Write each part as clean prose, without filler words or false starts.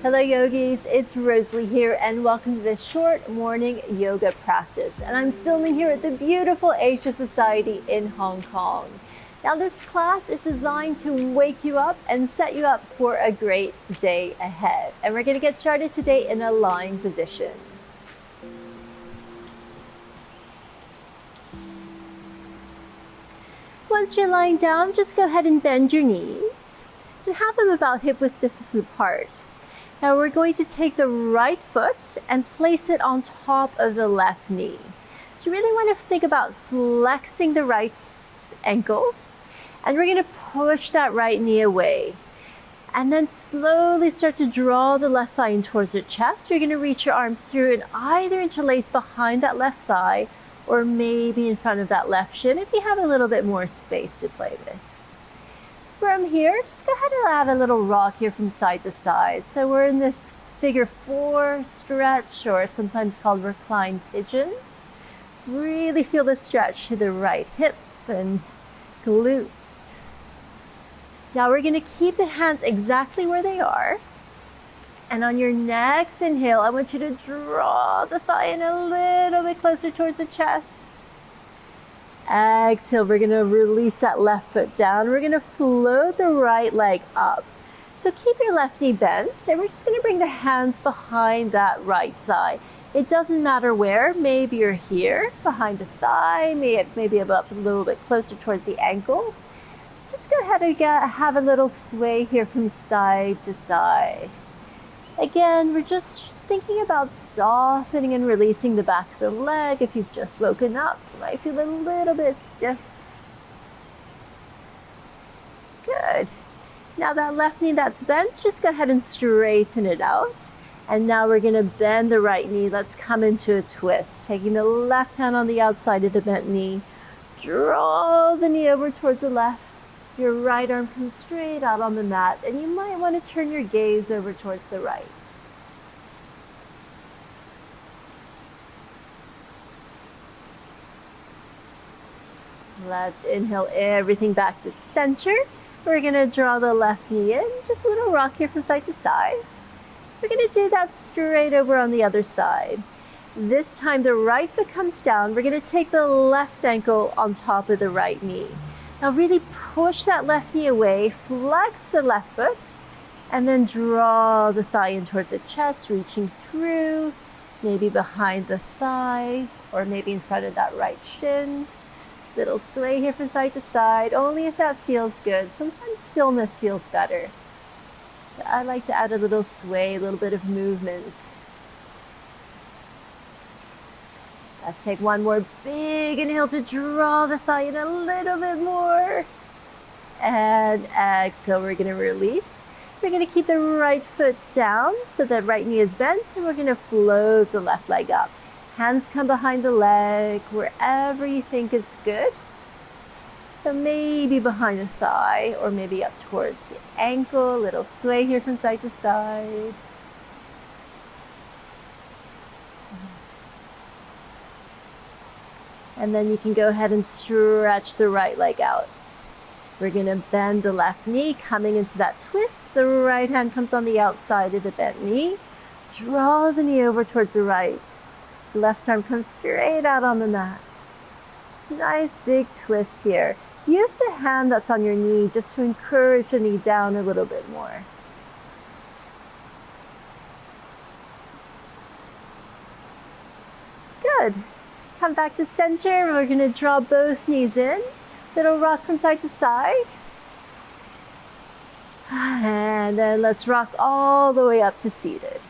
Hello yogis, it's Rosalie here and welcome to this short morning yoga practice. And I'm filming here at the beautiful Asia Society in Hong Kong. Now this class is designed to wake you up and set you up for a great day ahead. And we're going to get started today in a lying position. Once you're lying down, just go ahead and bend your knees and have them about hip-width distance apart. Now we're going to take the right foot and place it on top of the left knee. So you really want to think about flexing the right ankle, and we're going to push that right knee away. And then slowly start to draw the left thigh in towards your chest. You're going to reach your arms through and either interlace behind that left thigh or maybe in front of that left shin if you have a little bit more space to play with. From here, just go ahead and add a little rock here from side to side. So we're in this figure 4 stretch, or sometimes called reclined pigeon. Really feel the stretch to the right hip and glutes. Now we're going to keep the hands exactly where they are. And on your next inhale, I want you to draw the thigh in a little bit closer towards the chest. Exhale, we're going to release that left foot down. We're going to float the right leg up. So keep your left knee bent, and we're just going to bring the hands behind that right thigh. It doesn't matter where. Maybe you're here, behind the thigh, maybe up a little bit closer towards the ankle. Just go ahead and have a little sway here from side to side. Again, we're just thinking about softening and releasing the back of the leg. If you've just woken up, you might feel a little bit stiff. Good. Now that left knee that's bent, just go ahead and straighten it out. And now we're going to bend the right knee. Let's come into a twist. Taking the left hand on the outside of the bent knee. Draw the knee over towards the left. Your right arm comes straight out on the mat, and you might want to turn your gaze over towards the right. Let's inhale everything back to center. We're going to draw the left knee in, just a little rock here from side to side. We're going to do that straight over on the other side. This time the right foot comes down. We're going to take the left ankle on top of the right knee. Now really push that left knee away, flex the left foot, and then draw the thigh in towards the chest, reaching through, maybe behind the thigh, or maybe in front of that right shin. Little sway here from side to side, only if that feels good. Sometimes stillness feels better. But I like to add a little sway, a little bit of movement. Let's take one more big inhale to draw the thigh in a little bit more. And exhale, we're going to release. We're going to keep the right foot down so that right knee is bent, and we're going to float the left leg up. Hands come behind the leg, wherever you think is good. So maybe behind the thigh, or maybe up towards the ankle. A little sway here from side to side. And then you can go ahead and stretch the right leg out. We're going to bend the left knee, coming into that twist. The right hand comes on the outside of the bent knee. Draw the knee over towards the right. The left arm comes straight out on the mat. Nice big twist here. Use the hand that's on your knee just to encourage the knee down a little bit more. Good. Come back to center. We're going to draw both knees in. Little rock from side to side. And then let's rock all the way up to seated.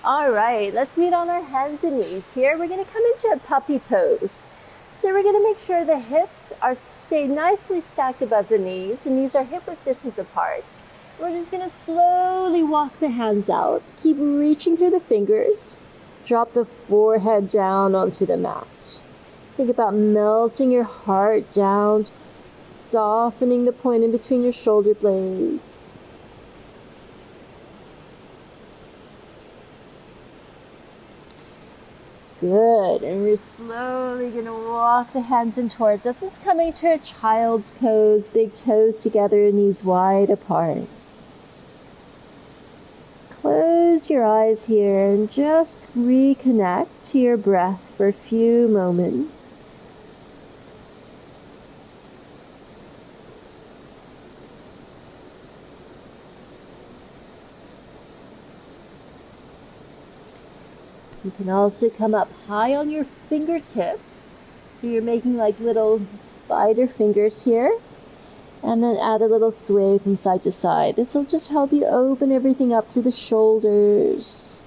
All right, let's meet on our hands and knees here. We're going to come into a puppy pose. So we're going to make sure the hips stay nicely stacked above the knees are hip-width distance apart. We're just going to slowly walk the hands out. Keep reaching through the fingers. Drop the forehead down onto the mat. Think about melting your heart down, softening the point in between your shoulder blades. Good, and we're slowly going to walk the hands in towards us. This is coming to a child's pose, big toes together, knees wide apart. close your eyes here and just reconnect to your breath for a few moments. You can also come up high on your fingertips. So you're making like little spider fingers here. And then add a little sway from side to side. This will just help you open everything up through the shoulders.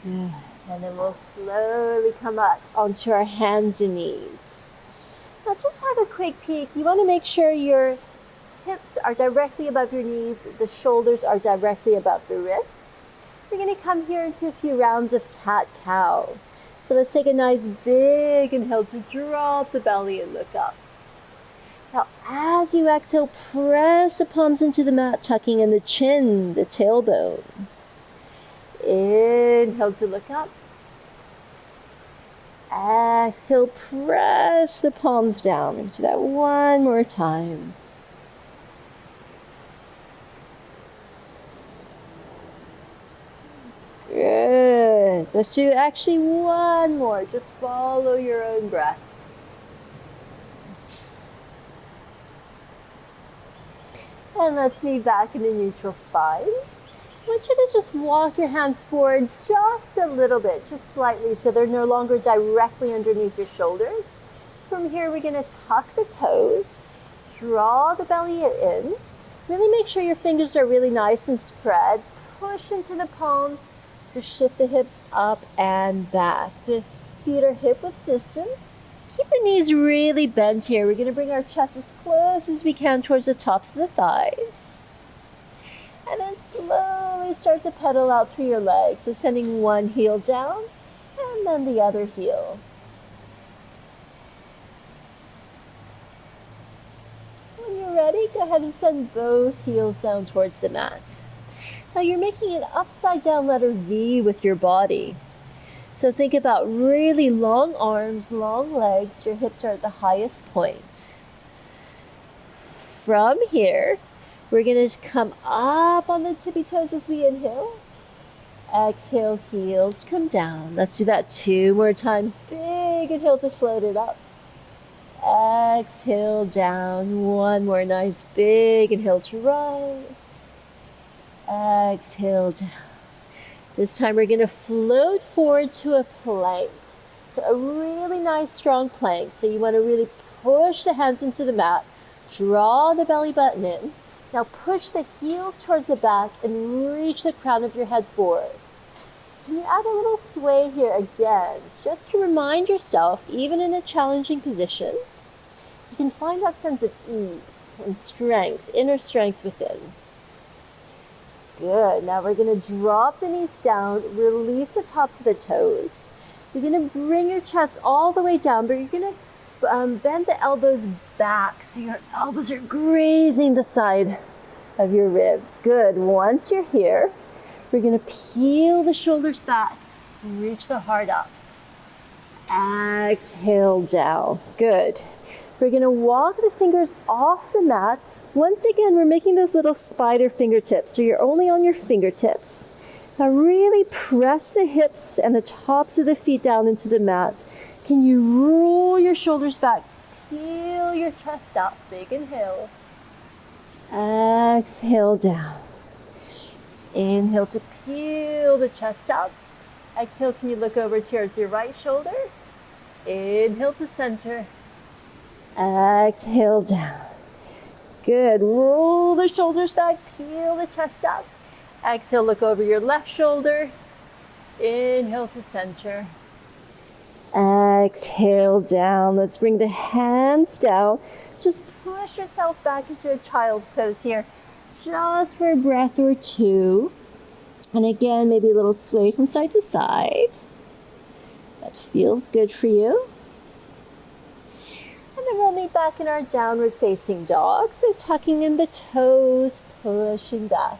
Good. And then we'll slowly come up onto our hands and knees. Now just have a quick peek. You want to make sure your hips are directly above your knees. The shoulders are directly above the wrists. We're going to come here into a few rounds of cat-cow. So let's take a nice big inhale to drop the belly and look up. Now as you exhale, press the palms into the mat, tucking in the chin, the tailbone. Inhale to look up. Exhale, press the palms down. Do that one more time. Good. Let's do actually one more. Just follow your own breath. And let's meet back in a neutral spine. I want you to just walk your hands forward just a little bit, just slightly, so they're no longer directly underneath your shoulders. From here, we're going to tuck the toes, draw the belly in. Really make sure your fingers are really nice and spread. Push into the palms. So shift the hips up and back. The feet are hip width distance. Keep the knees really bent here. We're going to bring our chest as close as we can towards the tops of the thighs. And then slowly start to pedal out through your legs. So sending one heel down and then the other heel. When you're ready, go ahead and send both heels down towards the mat. Now you're making an upside down letter V with your body. So think about really long arms, long legs. Your hips are at the highest point. From here, we're going to come up on the tippy toes as we inhale. Exhale, heels come down. Let's do that 2 more times. Big inhale to float it up. Exhale down. One more nice big inhale to rise. Exhale down. This time we're going to float forward to a plank. So a really nice strong plank. So you want to really push the hands into the mat. Draw the belly button in. Now push the heels towards the back and reach the crown of your head forward. Can you add a little sway here again? Just to remind yourself, even in a challenging position, you can find that sense of ease and strength, inner strength within. Good. Now we're going to drop the knees down, release the tops of the toes. You're going to bring your chest all the way down, but you're going to bend the elbows back so your elbows are grazing the side of your ribs. Good. Once you're here, we're going to peel the shoulders back, reach the heart up. Exhale down. Good. We're going to walk the fingers off the mat. Once again, we're making those little spider fingertips, so you're only on your fingertips. Now really press the hips and the tops of the feet down into the mat. Can you roll your shoulders back? Peel your chest up. Big inhale. Exhale down. Inhale to peel the chest up. Exhale, can you look over towards your right shoulder? Inhale to center. Exhale down. Good. Roll the shoulders back, peel the chest up. Exhale, look over your left shoulder. Inhale to center. Exhale down. Let's bring the hands down. Just push yourself back into a child's pose here, just for a breath or two. And again, maybe a little sway from side to side. That feels good for you. And then we'll meet back in our downward facing dog. So tucking in the toes, pushing back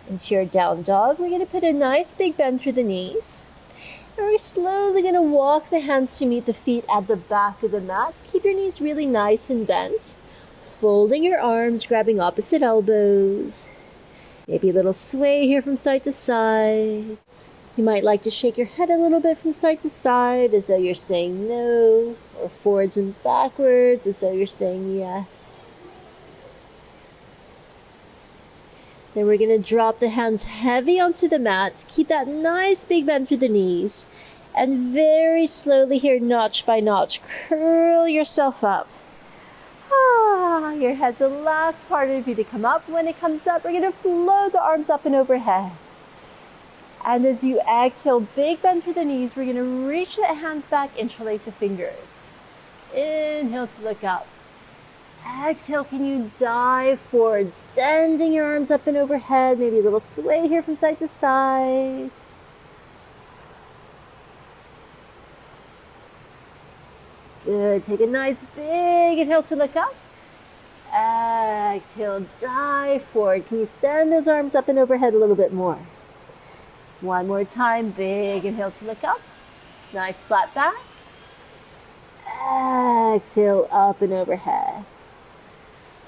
into your down dog. We're going to put a nice big bend through the knees. And we're slowly going to walk the hands to meet the feet at the back of the mat. Keep your knees really nice and bent. folding your arms, grabbing opposite elbows. Maybe a little sway here from side to side. You might like to shake your head a little bit from side to side as though you're saying no, or forwards and backwards as though you're saying yes. Then we're going to drop the hands heavy onto the mat. Keep that nice big bend through the knees. And very slowly here, notch by notch, curl yourself up. Your head's the last part of you to come up. When it comes up, we're going to float the arms up and overhead. And as you exhale, big bend through the knees, we're going to reach the hands back, interlace the fingers. Inhale to look up. Exhale, can you dive forward, sending your arms up and overhead, maybe a little sway here from side to side. Good, take a nice big inhale to look up. Exhale, dive forward. Can you send those arms up and overhead a little bit more? One more time, big inhale to look up. Nice flat back. Exhale, up and overhead.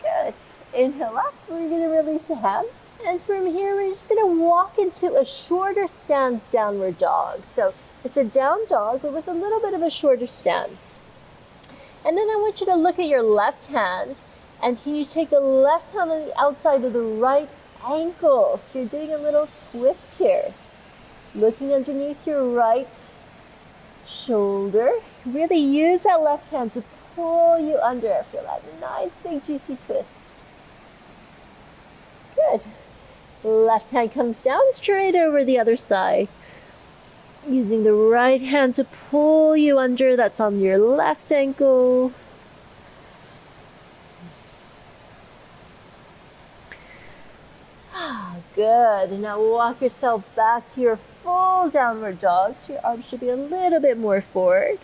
Good. Inhale up, we're going to release the hands. And from here, we're just going to walk into a shorter stance, downward dog. So it's a down dog, but with a little bit of a shorter stance. And then I want you to look at your left hand, and can you take the left hand on the outside of the right ankle? So you're doing a little twist here. Looking underneath your right shoulder. Really use that left hand to pull you under. Feel that nice big juicy twist. Good. Left hand comes down straight over the other side. Using the right hand to pull you under. That's on your left ankle. Good. Now walk yourself back to your full downward dog. So your arms should be a little bit more forward.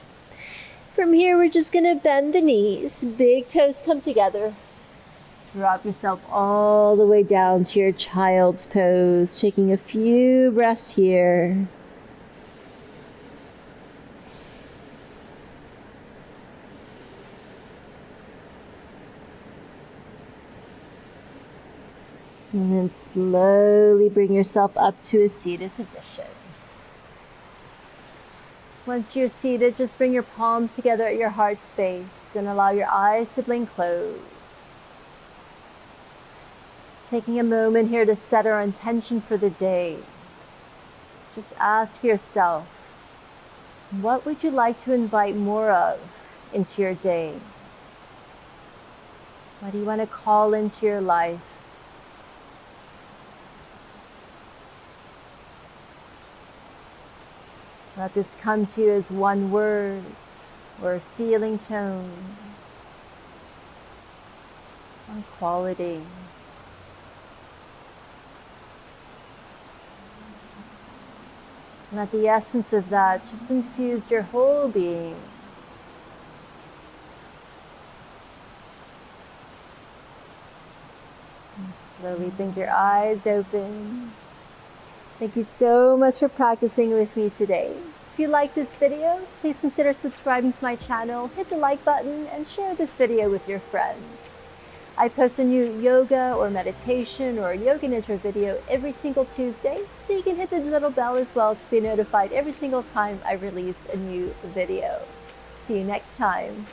From here, we're just going to bend the knees. Big toes come together. Drop yourself all the way down to your child's pose. Taking a few breaths here. And then slowly bring yourself up to a seated position. Once you're seated, just bring your palms together at your heart space and allow your eyes to blink closed. Taking a moment here to set our intention for the day. Just ask yourself, what would you like to invite more of into your day? What do you want to call into your life? Let this come to you as one word or a feeling tone, one quality. Let the essence of that just infuse your whole being. And slowly blink your eyes open. Thank you so much for practicing with me today. If you like this video, please consider subscribing to my channel, hit the like button, and share this video with your friends. I post a new yoga or meditation or yoga nidra video every single Tuesday, so you can hit the little bell as well to be notified every single time I release a new video. See you next time.